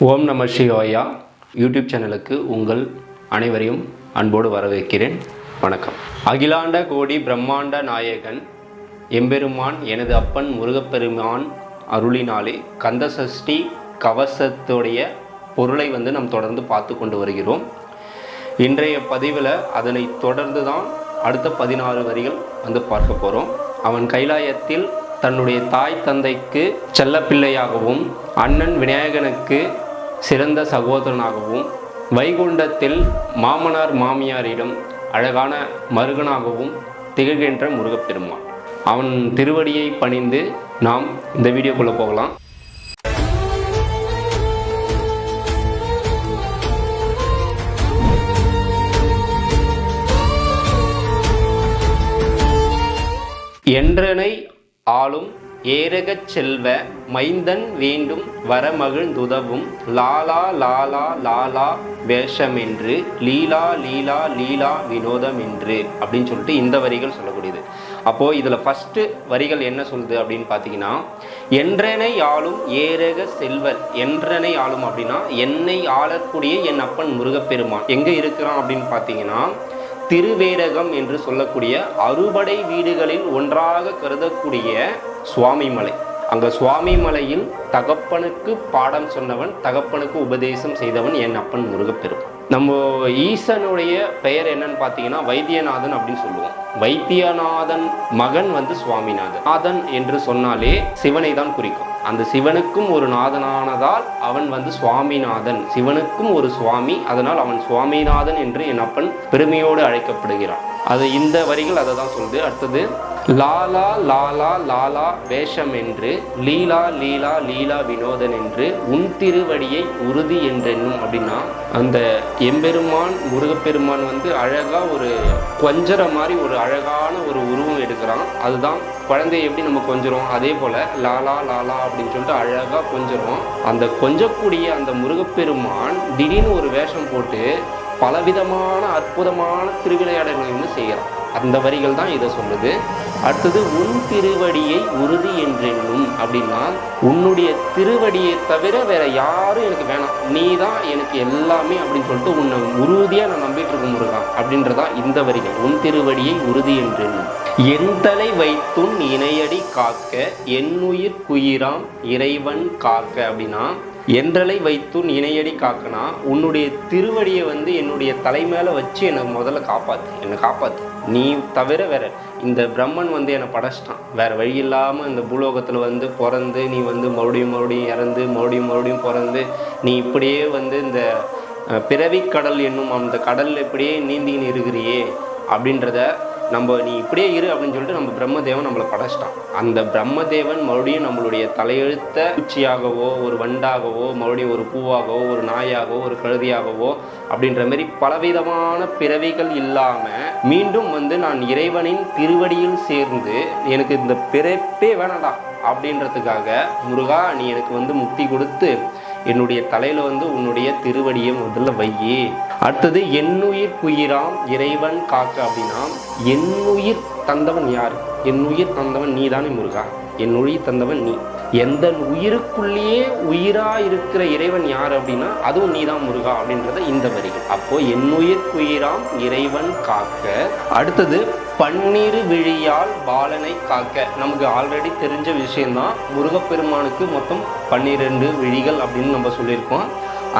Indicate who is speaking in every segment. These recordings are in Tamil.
Speaker 1: ஓம் நம சிவாயா யூடியூப் சேனலுக்கு உங்கள் அனைவரையும் அன்போடு வரவேற்கிறேன். வணக்கம். அகிலாண்ட கோடி பிரம்மாண்ட நாயகன் எம்பெருமான் எனது அப்பன் முருகப்பெருமான் அருளினாலே கந்தசஷ்டி கவசத்துடைய பொருளை நாம் தொடர்ந்து பார்த்து கொண்டு வருகிறோம். இன்றைய பதிவில் அதனை தொடர்ந்து தான் அடுத்த 16 வரிகள் பார்க்க போகிறோம். அவன் கைலாயத்தில் தன்னுடைய தாய் தந்தைக்கு செல்லப்பிள்ளையாகவும் அண்ணன் விநாயகனுக்கு சிறந்த சகோதரனாகவும் வைகுண்டத்தில் மாமனார் மாமியாரிடம் அழகான மருகனாகவும் திகழ்கின்ற முருகப்பெருமான். அவன் திருவடியை பணிந்து நாம் இந்த வீடியோக்குள்ளே போகலாம். என்றனை ஆளும் ஏரகச் செல்வ மைந்தன் வேண்டும் வரமகிழ்ந்துதவும் லாலா லாலா லாலா வேஷமென்று லீலா லீலா லீலா வினோதம் என்று அப்படின்னு சொல்லிட்டு இந்த வரிகள் சொல்லக்கூடியது. அப்போது இதில் ஃபஸ்ட்டு வரிகள் என்ன சொல்லுது அப்படின்னு பார்த்தீங்கன்னா, என்றனை ஆளும் ஏரக செல்வர். என்றனை ஆளும் அப்படின்னா என்னை ஆளக்கூடிய என் அப்பன் முருகப்பெருமான் எங்கே இருக்கிறான் அப்படின்னு பார்த்தீங்கன்னா, திருவேரகம் என்று சொல்லக்கூடிய அறுபடை வீடுகளில் ஒன்றாக கருதக்கூடிய சுவாமிமலை. அங்கே சுவாமிமலையில் தகப்பனுக்கு பாடம் சொன்னவன், தகப்பனுக்கு உபதேசம் செய்தவன் என் அப்பன் முருகப்பெருமான். நம்ம ஈசனுடைய பெயர் என்னன்னு பார்த்தீங்கன்னா வைத்தியநாதன் அப்படின்னு சொல்லுவோம். வைத்தியநாதன் மகன் சுவாமிநாதன். நாதன் என்று சொன்னாலே சிவனை தான் குறிக்கும். அந்த சிவனுக்கும் ஒரு நாதனானதால் அவன் சுவாமிநாதன். சிவனுக்கும் ஒரு சுவாமி, அதனால் அவன் சுவாமிநாதன் என்று என் அப்பன் பெருமையோடு அழைக்கப்படுகிறான். அது இந்த வரிகள் அதை தான் சொல்லுது. அடுத்தது லாலா லாலா லாலா வேஷம் என்று லீலா லீலா லீலா வினோதன் என்று உன் திருவடியை உறுதி என்றென்னும் அப்படின்னா, அந்த எம்பெருமான் முருகப்பெருமான் அழகா ஒரு கொஞ்சற மாதிரி ஒரு அழகான ஒரு உருவம் எடுக்கிறான். அதுதான் குழந்தைய எப்படி நம்ம கொஞ்சறோம், அதே போல லாலா லாலா அப்படின்னு சொல்லிட்டு அழகா கொஞ்சறோம். அந்த கொஞ்சக்கூடிய அந்த முருகப்பெருமான் திடீர்னு ஒரு வேஷம் போட்டு பலவிதமான அற்புதமான திருவிளையாடல்களை செய்கிறான். அந்த வரிகள் தான் இதை சொல்லுது. அடுத்தது உன் திருவடியை உறுதி என்றென்னும் அப்படின்னா, உன்னுடைய திருவடியை தவிர வேற யாரும் எனக்கு வேணாம், நீ தான் எனக்கு எல்லாமே அப்படின்னு சொல்லிட்டு உன்னை உறுதியாக நான் நம்பிட்டு இருக்க முருகா அப்படின்றதான் இந்த வரிகள். உன் திருவடியை உறுதி என்றென்னும் என் தலை வைத்துன் இணையடி காக்க என்னுயிர் குயிராம் இறைவன் காக்க அப்படின்னா, என்றலை வைத்துன் இணையடி காக்கனா உன்னுடைய திருவடியை என்னுடைய தலை மேலே வச்சு என்னை முதல்ல காப்பாற்று, என்னை காப்பாற்று. நீ தவிர வேற இந்த பிரம்மன் என்னை படைச்சிட்டான். வேற வழி இல்லாமல் இந்த பூலோகத்தில் பிறந்து நீ மறுபடியும் மறுபடியும் இறந்து மறுபடியும் பிறந்து நீ இப்படியே இந்த பிறவி கடல் என்னும் அந்த கடலில் இப்படியே நீந்தின்னு இருக்கிறியே அப்படின்றத நீ இப்படியே இரு அப்படின்னு சொல்லிட்டு நம்ம பிரம்மதேவன் நம்மளை படைச்சிட்டான். அந்த பிரம்மதேவன் மறுபடியும் நம்மளுடைய தலையெழுத்த பூச்சியாகவோ ஒரு வண்டாகவோ மறுபடியும் ஒரு பூவாகவோ ஒரு நாயாகவோ ஒரு கழுதியாகவோ அப்படின்ற மாதிரி பலவிதமான பிறவிகள் இல்லாமல் மீண்டும் நான் இறைவனின் திருவடியில் சேர்ந்து எனக்கு இந்த பிறப்பே வேணாடா அப்படின்றதுக்காக முருகா நீ எனக்கு முக்தி கொடுத்து என்னுடைய தலையில் உன்னுடைய திருவடியை முதல்ல வையே. அடுத்தது என்னுயிர் குயிராம் இறைவன் காக்க அப்படின்னா, என்னுயிர் தந்தவன் யார்? என்னுயிர் தந்தவன் நீ தானே முருகா. என்னுயிர் தந்தவன் நீ. எந்த உயிருக்குள்ளேயே உயிரா இருக்கிற இறைவன் யார் அப்படின்னா அதுவும் நீ தான் முருகா அப்படின்றத இந்த வரிகள். அப்போ என்னுயிர் குயிராம் இறைவன் காக்க. அடுத்தது பன்னிரு விழியால் பாலனை காக்க. நமக்கு ஆல்ரெடி தெரிஞ்ச விஷயம்தான். முருகப்பெருமானுக்கு மொத்தம் 12 விழிகள் அப்படின்னு நம்ம சொல்லியிருக்கோம்.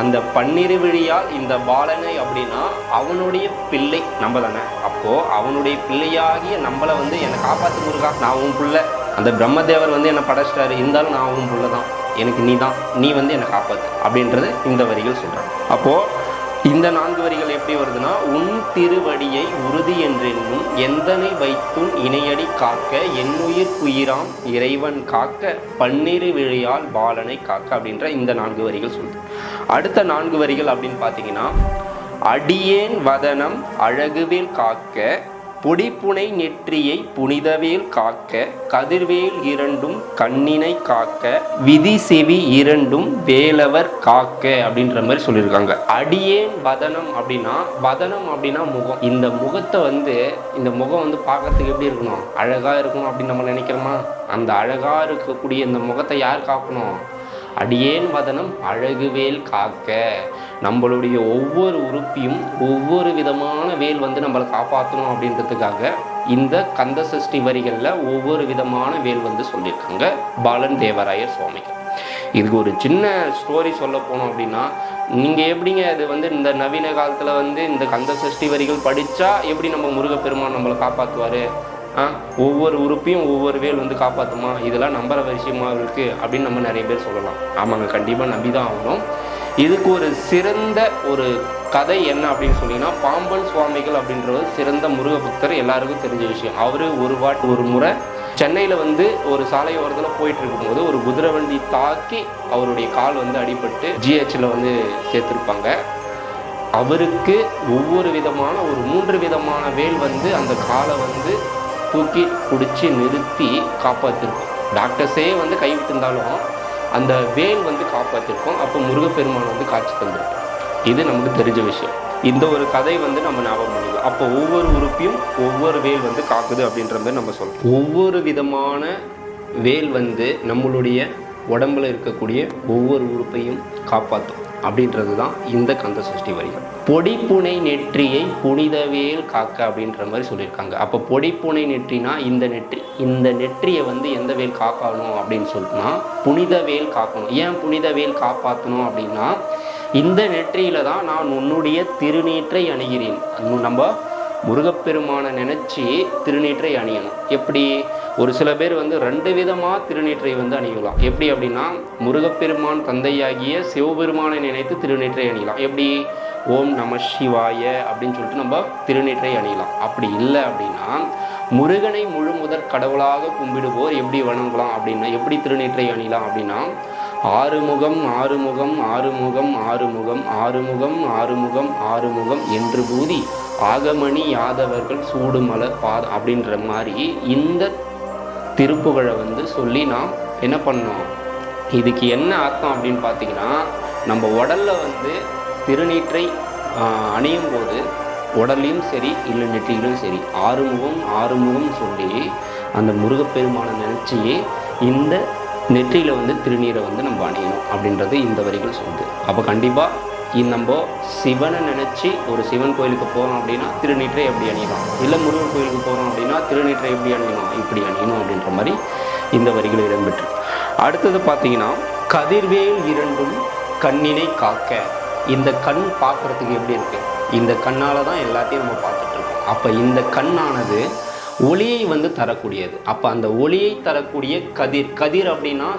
Speaker 1: அந்த 12 விழியால் இந்த பாலனை அப்படின்னா அவனுடைய பிள்ளை நம்ம தானே. அப்போ அவனுடைய பிள்ளையாகிய நம்மளை என்னை காப்பாற்று முருகா, நான் உன் பிள்ளை. அந்த பிரம்மதேவர் என்னை படைச்சிட்டாரு, இருந்தாலும் நான் உன் பிள்ளை தான், எனக்கு நீ தான், நீ என்னை காப்பாற்று அப்படின்றது இந்த வரிகள் சொல்கிறாங்க. அப்போது இந்த 4 வரிகள் எப்படி வருதுன்னா, உன் திருவடியை உறுதி என்றென்னும் எந்தனை வைத்தும் இணையடி காக்க என்னுயிர் குயிராம் இறைவன் காக்க பன்னிரு விழியால் பாலனை காக்க அப்படின்ற இந்த 4 வரிகள் சொல்லுது. அடுத்த 4 வரிகள் அப்படின்னு பார்த்தீங்கன்னா, அடியேன் வதனம் அழகுவேல் காக்க பொடிப்புனை நெற்றியை புனிதவேல் காக்க கதிர்வேல் இரண்டும் கண்ணினை காக்க விதி செவி இரண்டும் வேலவர் காக்க அப்படின்ற மாதிரி சொல்லியிருக்காங்க. அடியேன் வதனம் அப்படின்னா, வதனம் அப்படின்னா முகம். இந்த முகத்தை இந்த முகம் பார்க்கறதுக்கு எப்படி இருக்கணும், அழகா இருக்கணும் அப்படின்னு நம்ம நினைக்கிறோமா? அந்த அழகா இருக்கக்கூடிய இந்த முகத்தை யார் காக்கணும்? அடியேன் வதனம் அழகுவேல் காக்க. நம்மளுடைய ஒவ்வொரு உறுப்பையும் ஒவ்வொரு விதமான வேல் வந்து நம்மளை காப்பாற்றணும் அப்படின்றதுக்காக இந்த கந்த சஷ்டி வரிகளில் ஒவ்வொரு விதமான வேல் வந்து சொல்லியிருக்காங்க பாலன் தேவராயர் சுவாமிகள். இதுக்கு ஒரு சின்ன ஸ்டோரி சொல்ல போனோம் அப்படின்னா, நீங்கள் எப்படிங்க அது வந்து இந்த நவீன காலத்தில் வந்து இந்த கந்த சஷ்டி வரிகள் படித்தா எப்படி நம்ம முருகப்பெருமான் நம்மளை காப்பாற்றுவார், ஒவ்வொரு உறுப்பையும் ஒவ்வொரு வேல் வந்து காப்பாற்றுமா, இதெல்லாம் நம்புற விஷயமா இருக்குது அப்படின்னு நம்ம நிறைய பேர் சொல்லலாம். ஆமாங்க, கண்டிப்பாக நம்பி தான் ஆகணும். இதுக்கு ஒரு சிறந்த ஒரு கதை என்ன அப்படின்னு சொன்னீங்கன்னா, பாம்பன் சுவாமிகள் அப்படின்றவர் சிறந்த முருக பக்தர், எல்லாருக்கும் தெரிஞ்ச விஷயம். அவர் ஒரு முறை சென்னையில் வந்து ஒரு சாலை ஓரத்தில் போயிட்டு இருக்கும்போது ஒரு குதிரை வண்டி தாக்கி அவருடைய கால் வந்து அடிபட்டு ஜிஹெச்சில் வந்து சேர்த்துருப்பாங்க. அவருக்கு ஒவ்வொரு விதமான ஒரு 3 விதமான வேல் வந்து அந்த காலை வந்து தூக்கி பிடிச்சி நிறுத்தி காப்பாற்றிருக்கோம். டாக்டர்ஸே வந்து கைவிட்டிருந்தாலும் அந்த வேல் வந்து காப்பாற்றிருக்கோம். அப்போ முருகப்பெருமான் வந்து காட்சி தந்திருக்கோம். இது நமக்கு தெரிஞ்ச விஷயம். இந்த ஒரு கதை வந்து நம்ம ஞாபகம் பண்ணிக்கலாம். அப்போ ஒவ்வொரு உறுப்பையும் ஒவ்வொரு வேல் வந்து காக்குது அப்படின்ற மாதிரி நம்ம சொல்றோம். ஒவ்வொரு விதமான வேல் வந்து நம்மளுடைய உடம்புல இருக்கக்கூடிய ஒவ்வொரு உறுப்பையும் காப்பாற்றும் அப்படின்றது தான் இந்த கந்த சஷ்டி வரிகள். பொடிப்புனை நெற்றியை புனிதவேல் காக்க அப்படின்ற மாதிரி சொல்லியிருக்காங்க. அப்போ பொடிப்புனை நெற்றினா இந்த நெற்றியை வந்து எந்த வேல் காக்கணும் அப்படின்னு சொல்லிட்டுனா புனிதவேல் காக்கணும். ஏன் புனிதவேல் காப்பாற்றணும் அப்படின்னா, இந்த நெற்றியில தான் நான் உன்னுடைய திருநீற்றை அணிகிறேன். நம்ம முருகப்பெருமானை நினைச்சி திருநீற்றை அணியணும். எப்படி ஒரு சில பேர் வந்து 2 விதமாக திருநீற்றை வந்து அணியலாம். எப்படி அப்படின்னா, முருகப்பெருமான் தந்தையாகிய சிவபெருமானை நினைத்து திருநீற்றை அணியலாம். எப்படி ஓம் நம சிவாய அப்படின்னு சொல்லிட்டு நம்ம திருநீற்றை அணியலாம். அப்படி இல்லை அப்படின்னா, முருகனை முழு முதற் கடவுளாக கும்பிடுவோர் எப்படி வணங்கலாம் அப்படின்னா, எப்படி திருநீற்றை அணியலாம் அப்படின்னா, ஆறுமுகம் ஆறுமுகம் ஆறுமுகம் ஆறுமுகம் ஆறுமுகம் ஆறுமுகம் ஆறுமுகம் என்று பூதி ஆகமணி யாதவர்கள் சூடுமலர் பாதம் அப்படின்ற மாதிரி இந்த திருப்புகழை வந்து சொல்லி நாம் என்ன பண்ணோம். இதுக்கு என்ன அர்த்தம் அப்படின்னு பார்த்தீங்கன்னா, நம்ம உடல்ல வந்து திருநீற்றை அணியும் போது உடல்லையும் சரி இல்லை நெற்றியிலும் சரி ஆறுமுகம் ஆறுமுகம் சொல்லி அந்த முருகப்பெருமானை நினைச்சியே இந்த நெற்றியில் வந்து திருநீரை வந்து நம்ம அணியணும் அப்படின்றது இந்த வரிகள் சொல்லுது. அப்போ கண்டிப்பாக நம்ம சிவனை நினச்சி ஒரு சிவன் கோயிலுக்கு போகிறோம் அப்படின்னா திருநீற்றை எப்படி அணியலாம், இல்லை முருகன் கோயிலுக்கு போகிறோம் அப்படின்னா திருநீற்றை எப்படி அணியணும், இப்படி அணியணும் அப்படின்ற மாதிரி இந்த வரிகள் இடம்பெற்று. அடுத்தது பார்த்தீங்கன்னா, கதிர்வேல் இரண்டும் கண்ணினை காக்க. இந்த கண் பார்க்குறதுக்கு எப்படி இருக்குது, இந்த கண்ணால் தான் எல்லாத்தையும் நம்ம பார்த்துட்ருக்கோம். அப்போ இந்த கண்ணானது ஒளியை வந்து தரக்கூடியது. அப்போ அந்த ஒளியை தரக்கூடிய கதிர் அப்படின்னா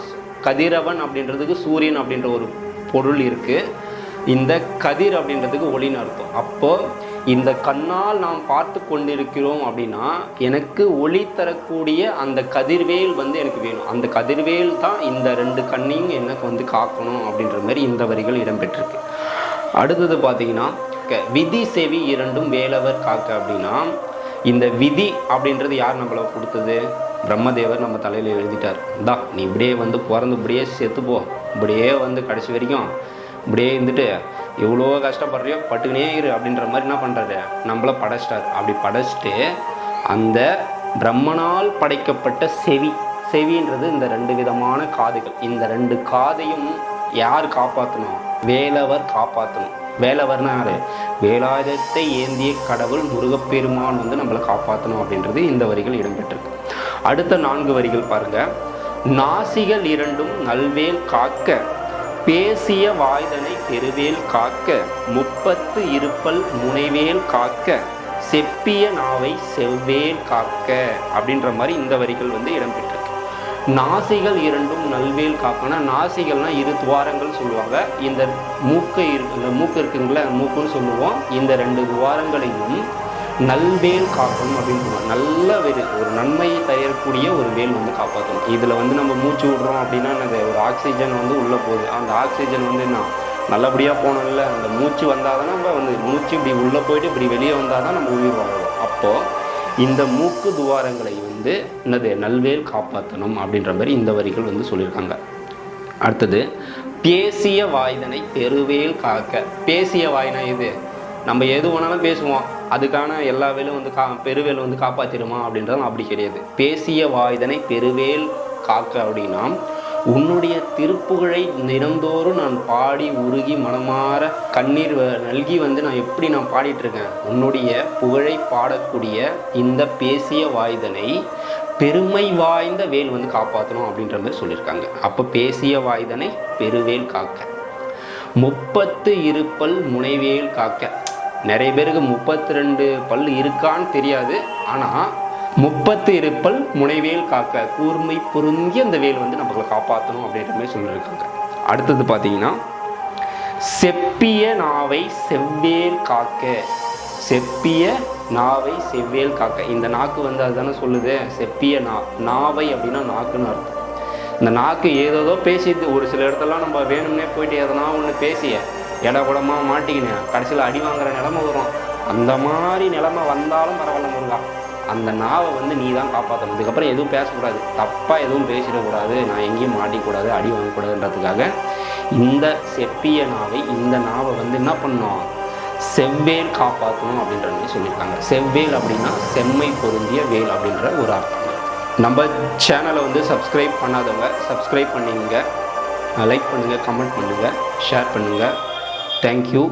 Speaker 1: கதிரவன் அப்படின்றதுக்கு சூரியன் அப்படின்ற ஒரு பொருள் இருக்குது. இந்த கதிர் அப்படின்றதுக்கு ஒளின்னு அர்த்தம். அப்போது இந்த கண்ணால் நாம் பார்த்து கொண்டிருக்கிறோம் அப்படின்னா எனக்கு ஒளி தரக்கூடிய அந்த கதிர்வேல் வந்து எனக்கு வேணும். அந்த கதிர்வேல் தான் இந்த 2 கண்ணையும் எனக்கு வந்து காக்கணும் அப்படின்ற மாதிரி இந்த வரிகள் இடம்பெற்றிருக்கு. அடுத்தது பார்த்தீங்கன்னா, விதி செவி இரண்டும் வேலவர் காக்க அப்படின்னா, இந்த விதி அப்படின்றது யார் நம்மளை கொடுத்தது, பிரம்மதேவர் நம்ம தலையில் எழுதிட்டார். தான் நீ இப்படியே வந்து பிறந்து இப்படியே செத்துப்போ, இப்படியே வந்து கடைசி வரைக்கும் இப்படியே இருந்துட்டு எவ்வளோ கஷ்டப்படுறியோ பட்டுக்கினே இரு அப்படின்ற மாதிரி என்ன பண்ணுறாரு, நம்மளை படைச்சிட்டார். அப்படி படைச்சிட்டு அந்த பிரம்மனால் படைக்கப்பட்ட செவின்றது இந்த 2 விதமான காதுகள். இந்த 2 காதையும் யார் காப்பாற்றணும், வேலவர் காப்பாற்றணும். வேலவர்னா யாரு, வேலாயுதத்தை ஏந்திய கடவுள் முருகப்பெருமான் வந்து நம்மளை காப்பாற்றணும் அப்படின்றது இந்த வரிகள் இடம்பெற்றிருக்கு. அடுத்த 4 வரிகள் பாருங்க. நாசிகள் இரண்டும் நல்வேல் காக்க, பேசிய வாய்தனை பெருவேல் காக்க, 30 இருப்பல் முனைவேல் காக்க, செப்பிய நாவை செவ்வேல் காக்க அப்படின்ற மாதிரி இந்த வரிகள் வந்து இடம்பெற்றிருக்கு. நாசிகள் இரண்டும் நல்வேல் காக்கனா, நாசிகள்னா 2 துவாரங்கள் சொல்லுவாங்க. இந்த மூக்கு இருக்குங்களா, மூக்குன்னு சொல்லுவோம். இந்த 2 துவாரங்களையும் நல்வேல் காக்கணும் அப்படின்னு சொல்லுவாங்க. நல்ல ஒரு நன்மையை தரக்கூடிய ஒரு வேல் வந்து காப்பாற்றணும். இதில் வந்து நம்ம மூச்சு விடுறோம் அப்படின்னா ஒரு ஆக்சிஜன் வந்து உள்ளே போகுது. அந்த ஆக்சிஜன் வந்து என்ன நல்லபடியாக போனோம்ல, அந்த மூச்சு வந்தால் தான் நம்ம வந்து மூச்சு இப்படி உள்ளே போயிட்டு இப்படி வெளியே வந்தால் தான் நம்ம உயிர் வாழுவோம். அப்போது இந்த மூக்கு துவாரங்களை வந்து நல்வேல் காப்பாற்றணும் அப்படின்ற மாதிரி இந்த வரிகள் வந்து சொல்லியிருக்காங்க. அடுத்தது, பேசிய வாய்தனை பெருவேல் காக்க. பேசிய வாய்னா இது நம்ம எது வேணாலும் பேசுவோம், அதுக்கான எல்லா வேலும் வந்து பெருவேல் வந்து காப்பாற்றிடுமா அப்படின்றதும் அப்படி கிடையாது. பேசிய வாய்தனை பெருவேல் காக்க அப்படின்னா உன்னுடைய திருப்புகழை தினந்தோறும் நான் பாடி உருகி மனமாற கண்ணீர் நல்கி நான் எப்படி நான் பாடிட்டுருக்கேன். உன்னுடைய புகழை பாடக்கூடிய இந்த பேசிய வாய்தனை பெருமை வாய்ந்த வேல் காப்பாற்றணும் அப்படின்ற மாதிரி சொல்லியிருக்காங்க. அப்போ பேசிய வாய்தனை பெருவேல் காக்க, 30 இருப்பல் முனைவேல் காக்க. நிறைய பேருக்கு 32 பல் இருக்கான்னு தெரியாது. ஆனால் 30 இருப்பல் முனைவேல் காக்க, கூர்மை பொருந்திய அந்த வேல் நம்மளை காப்பாற்றணும் அப்படின்ற மாதிரி சொல்லியிருக்காங்க. அடுத்தது பார்த்தீங்கன்னா செப்பிய நாவை செவ்வேல் காக்க. செப்பிய நாவை செவ்வேல் காக்க. இந்த நாக்கு அதுதானே சொல்லுது. செப்பிய நாவை அப்படின்னா நாக்குன்னு அர்த்தம். இந்த நாக்கு ஏதோ பேசிட்டு ஒரு சில இடத்துலலாம் நம்ம வேணும்னே போயிட்டு எதனா ஒன்று பேசிய இடகுடமாக மாட்டிக்கினேன் கடைசியில் அடி வாங்குற நிலமை வரும். அந்த மாதிரி நிலமை வந்தாலும் பரவாயில்ல முருகா, அந்த நாவை நீ தான் காப்பாற்றணும். இதுக்கப்புறம் எதுவும் பேசக்கூடாது, தப்பாக எதுவும் பேசிடக்கூடாது, நான் எங்கேயும் மாட்டிக்கூடாது, அடி வாங்கக்கூடாதுன்றதுக்காக இந்த செப்பிய நாவை, இந்த நாவை என்ன பண்ணோம், செவ்வேல் காப்பாற்றணும் அப்படின்ற மாதிரி சொல்லியிருக்காங்க. செவ்வேல் அப்படின்னா செம்மை பொருந்திய வேல் அப்படின்ற ஒரு அர்த்தம். நம்ம சேனலை சப்ஸ்கிரைப் பண்ணாதவங்க சப்ஸ்கிரைப் பண்ணிங்க, லைக் பண்ணுங்கள், கமெண்ட் பண்ணுங்கள், ஷேர் பண்ணுங்கள். தேங்க்யூ.